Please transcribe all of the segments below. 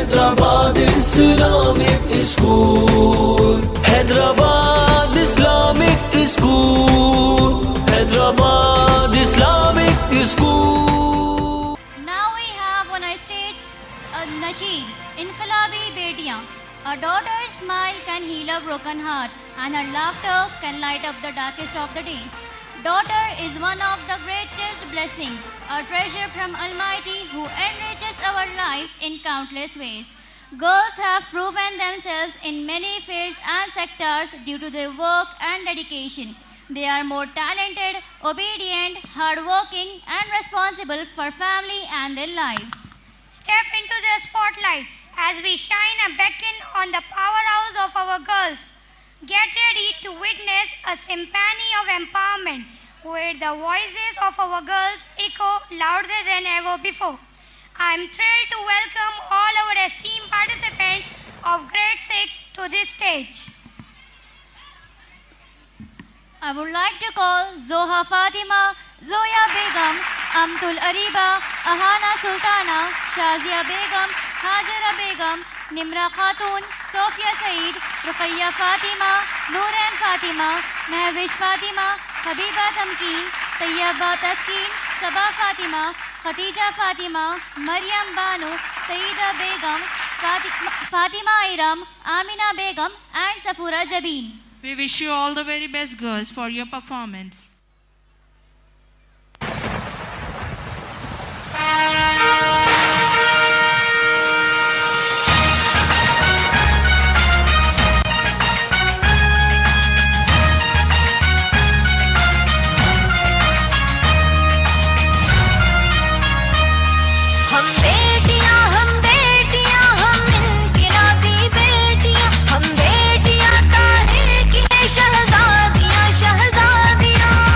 Hyderabad Islamic School. Hyderabad Islamic School. Hyderabad Islamic School. Now we have on our stage a Nasheed, Inqilabi Betiyan. A daughter's smile can heal a broken heart, and her laughter can light up the darkest of the days. Daughter is one of the greatest blessings, a treasure from Almighty who enriches our lives in countless ways. Girls have proven themselves in many fields and sectors due to their work and dedication. They are more talented, obedient, hardworking, and responsible for family and their lives. Step into the spotlight as we shine a beacon on the powerhouse of our girls. Get ready to witness a symphony of empowerment where the voices of our girls echo louder than ever before. I am thrilled to welcome all our esteemed participants of grade 6 to this stage. I would like to call Zoha Fatima, Zoya Begum, Amtul Ariba, Ahana Sultana, Shazia Begum, Hajara Begum, Nimra Khatun, Sofia Saeed, Ruqayya Fatima, Nooran Fatima, Mehwish Fatima, Habiba Tamkeen, Tayyaba Taskeen, Sabah Fatima, Khatija Fatima, Maryam Banu, Saeeda Begum, Fatima Iram, Amina Begum and Safura Jabeen. We wish you all the very best, girls, for your performance. हम बेटियां ताहिर की शहजादियां शहजादियां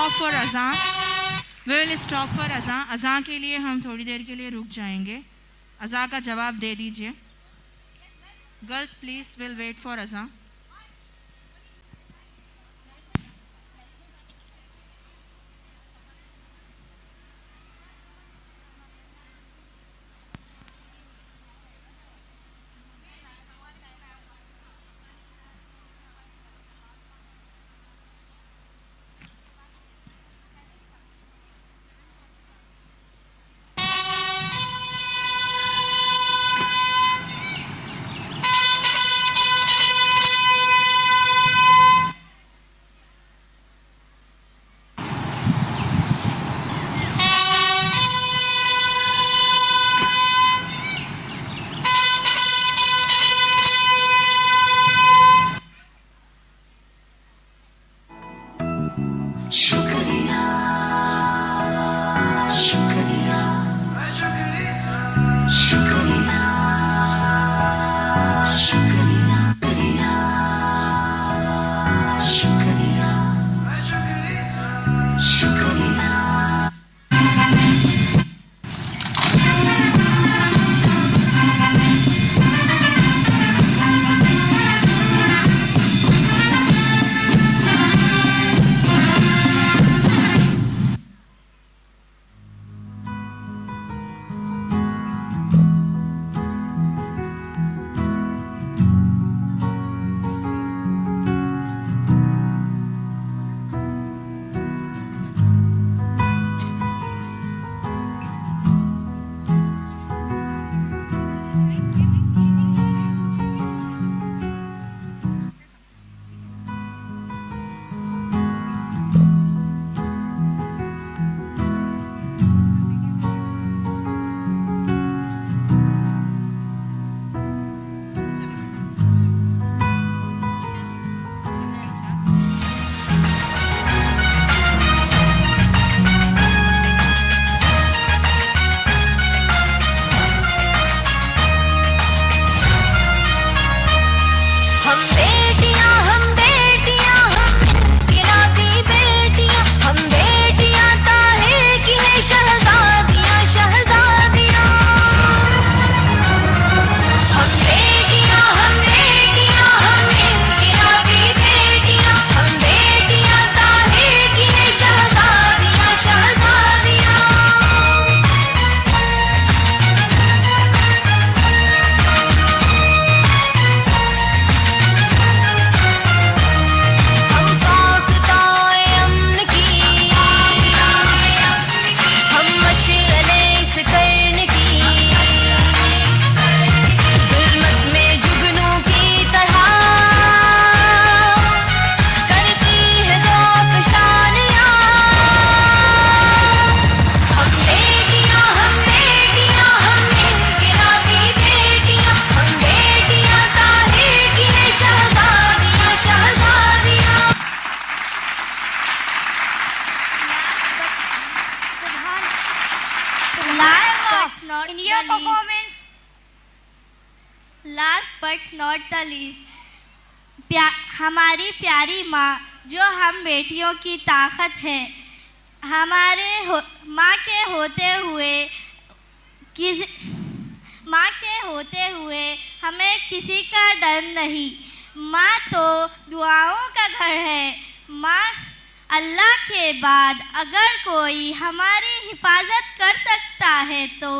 stop for azan. We will stop for azan. अज़ान के लिए हम थोड़ी देर के लिए रुक जाएंगे. अज़ान का जवाब दे दीजिए. Girls, please, will wait for azan. शुक्रिया शुक्रिया शुक्रिया शुक्रिया शुक्रिया शुक्रिया In your performance, last but not the least, हमारी प्यारी माँ जो हम बेटियों की ताकत है, हमारे माँ के होते हुए हमें किसी का डर नहीं. माँ तो दुआओं का घर है. माँ अल्लाह के बाद अगर कोई हमारी हिफाजत कर सकता है तो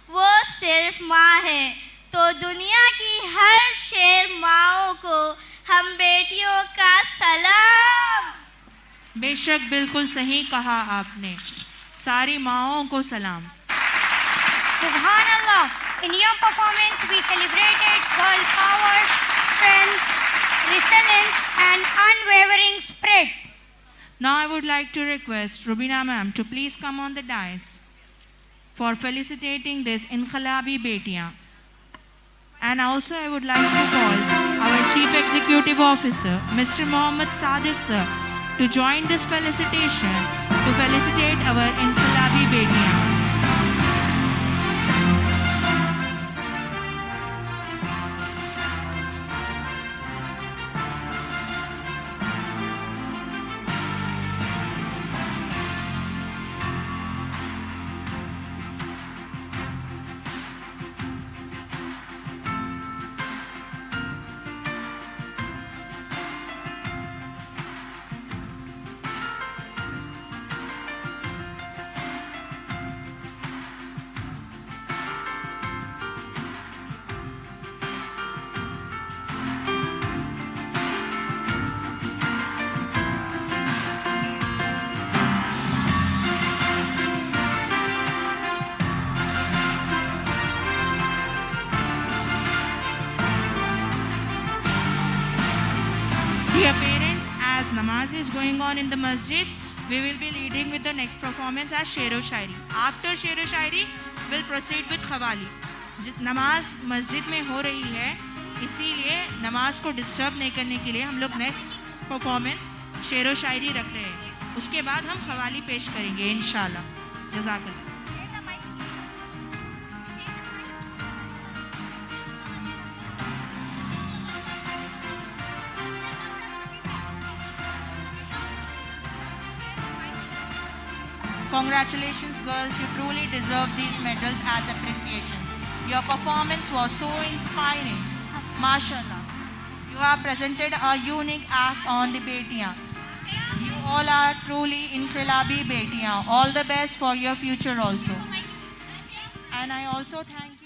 वो सिर्फ माँ है. तो दुनिया की हर शेर माँओं को हम बेटियों का सलाम. बेशक बिल्कुल सही कहा आपने. सारी माँओं को सलाम. Subhanallah. In your performance, we celebrated girl power, strength, resilience, and unwavering spirit. Now I would like to request Rubina ma'am to please come on the dais for felicitating this Inqalabi Betiyan. And also I would like to call our Chief Executive Officer, Mr. Mohammad Sadiq sir, to join this felicitation to felicitate our Inqalabi Betiyan. Dear parents, as namaz is going on in the masjid, we will be leading with the next performance as Shero Shairi. After Shero Shairi, we'll proceed with Khawali. नमाज मस्जिद में हो रही है, इसीलिए नमाज को disturb नहीं करने के लिए हम लोग नेक्स्ट परफॉर्मेंस शेरो शायरी रख रहे हैं. उसके बाद हम खवाली पेश करेंगे इंशाल्लाह. जज़ाकल्लाह. Congratulations girls, you truly deserve these medals as appreciation. Your performance was so inspiring. MashaAllah. You have presented a unique act on the Betiyan. You all are truly Inqilabi Betiyan. All the best for your future also. And I also thank